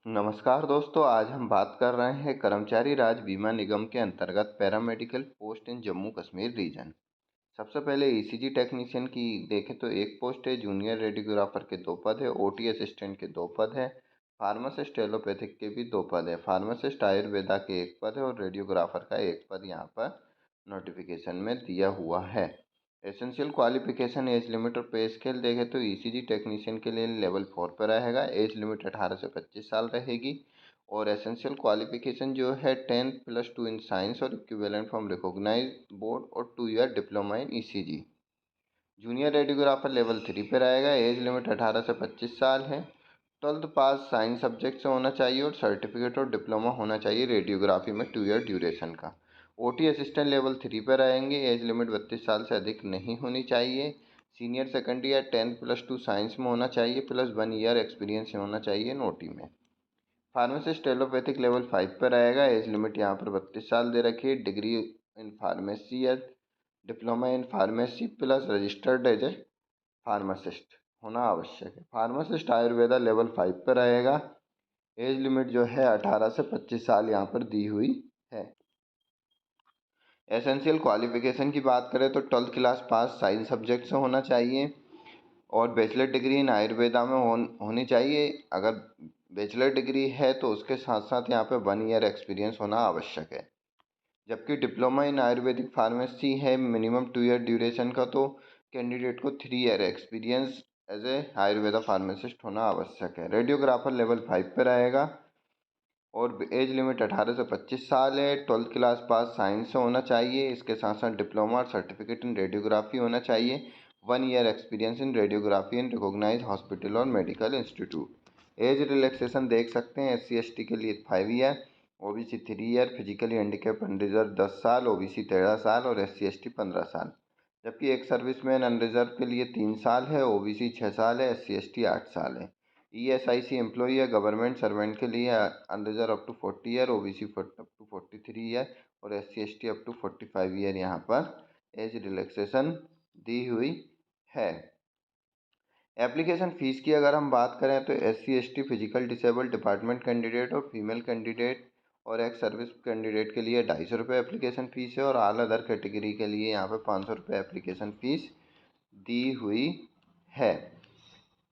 नमस्कार दोस्तों, आज हम बात कर रहे हैं कर्मचारी राज्य बीमा निगम के अंतर्गत paramedical post in Jammu Kashmir region. सबसे पहले ईसीजी टेक्नीशियन की देखें तो एक पोस्ट है, जूनियर रेडियोग्राफर के 2 पद है, ओटी असिस्टेंट के 2 पद है, फार्मासिस्ट एलोपैथिक के भी 2 पद है, फार्मासिस्ट आयुर्वेदा के 1 पद है और रेडियोग्राफर का 1 पद यहाँ पर नोटिफिकेशन में दिया हुआ है। एसेंशियल क्वालिफिकेशन, एज लिमिट और पे स्केल देखें तो ईसीजी टेक्नीशियन के लिए लेवल 4 पर रहेगा। एज लिमिट 18 से 25 साल रहेगी और एसेंशियल क्वालिफिकेशन जो है 10+2 इन साइंस और इक्विवेलेंट फ्रॉम रिकॉग्नाइज्ड बोर्ड और 2 year diploma in ECG. Junior radiographer level 3 पे रहेगा। एज लिमिट 18 से 25 साल है। 12th पास साइंस सब्जेक्ट से होना चाहिए और सर्टिफिकेट और डिप्लोमा होना चाहिए रेडियोग्राफी में 2 ईयर ड्यूरेशन का। ओटी असिस्टेंट लेवल 3 पे रहेंगे। एज लिमिट 32 साल से अधिक नहीं होनी चाहिए। सीनियर सेकेंडरी या 10+2 साइंस में होना चाहिए प्लस 1 ईयर एक्सपीरियंस होना चाहिए ओटी में। फार्मासिस्ट एलोपैथिक लेवल 5 पे रहेगा। एज लिमिट यहाँ पर 32 साल दे रखी है। डिग्री इन फार्मेसी या diploma in pharmacy plus registered as a pharmacist होना आवश्यक है। फार्मासिस्ट आयुर्वेदा लेवल 5 पर रहेगा। एज लिमिट जो है 18 से 25 साल यहाँ पर दी हुई है। एसेंशियल क्वालिफिकेशन की बात करें तो 12th class pass science subject से होना चाहिए और बैचलर डिग्री इन आयुर्वेदा में होनी चाहिए। अगर बैचलर डिग्री है तो उसके साथ साथ यहाँ पे 1 ईयर एक्सपीरियंस होना आवश्यक है। जबकि डिप्लोमा इन आयुर्वेदिक फार्मेसी है मिनिमम 2 ईयर ड्यूरेशन का, तो कैंडिडेट को 3 year experience as a Ayurveda pharmacist होना आवश्यक है। रेडियोग्राफर लेवल 5 पे रहेगा और एज लिमिट 18 से 25 साल है। 12th क्लास पास साइंस से होना चाहिए। इसके साथ साथ डिप्लोमा और सर्टिफिकेट इन रेडियोग्राफी होना चाहिए। 1 year experience in radiography in recognised hospital और मेडिकल इंस्टीट्यूट। एज रिलैक्सेशन देख सकते हैं, SC/ST के लिए 5 year, OBC 3 year, physically handicap unreserve 10 साल, ओबीसी 13 साल और SC/ST 15 साल। जबकि एक सर्विसमैन अनरिजर्व के लिए 3 साल है, ओबीसी 6 साल है, SC/ST 8 साल है। ESIC एम्प्लॉई या गवर्नमेंट सर्वेंट के लिए unreserve up to 40 year, OBC up to 43 year और SC/ST अप टू 45 ईयर यहाँ पर एज रिलैक्सेशन दी हुई है। एप्लीकेशन फ़ीस की अगर हम बात करें तो SC/ST physical disabled department candidate और फीमेल कैंडिडेट और एक्स सर्विस कैंडिडेट के लिए 250 रुपये एप्लीकेशन फ़ीस है और ऑल अदर कैटेगरी के लिए यहाँ पर 500 रुपये एप्लीकेशन फ़ीस दी हुई है।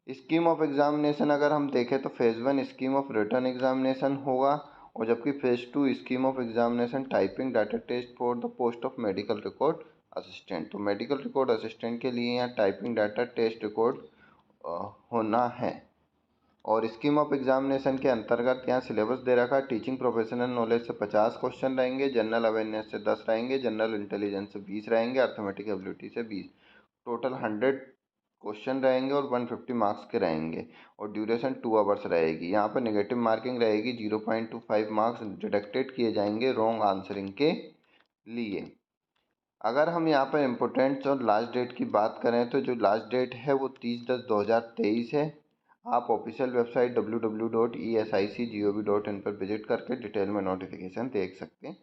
स्कीम ऑफ एग्जामिनेशन अगर हम देखें तो phase 1 scheme of return examination होगा और जबकि phase 2 scheme of examination typing data test for the post of medical record assistant. तो मेडिकल रिकॉर्ड असिस्टेंट के लिए यहाँ टाइपिंग डाटा टेस्ट रिकॉर्ड होना है। और स्कीम ऑफ एग्जामिनेशन के अंतर्गत यहाँ सिलेबस दे रखा है। टीचिंग प्रोफेशनल नॉलेज से 50 क्वेश्चन रहेंगे, जनरल अवेयरनेस से 10 रहेंगे, जनरल इंटेलिजेंस से 20 रहेंगे, अर्थमेटिक एबिलिटी से 20, टोटल 100 क्वेश्चन रहेंगे और 150 मार्क्स के रहेंगे और ड्यूरेशन 2 आवर्स रहेगी। यहाँ पर नेगेटिव मार्किंग रहेगी, 0.25 मार्क्स डिडक्टेड किए जाएंगे रॉन्ग आंसरिंग के लिए। अगर हम यहाँ पर इम्पोर्टेंट्स और लास्ट डेट की बात करें तो जो लास्ट डेट है वो 30/10/2023 है। आप ऑफिशियल वेबसाइट www.esicgov.in पर विजिट करके डिटेल में नोटिफिकेशन देख सकते हैं।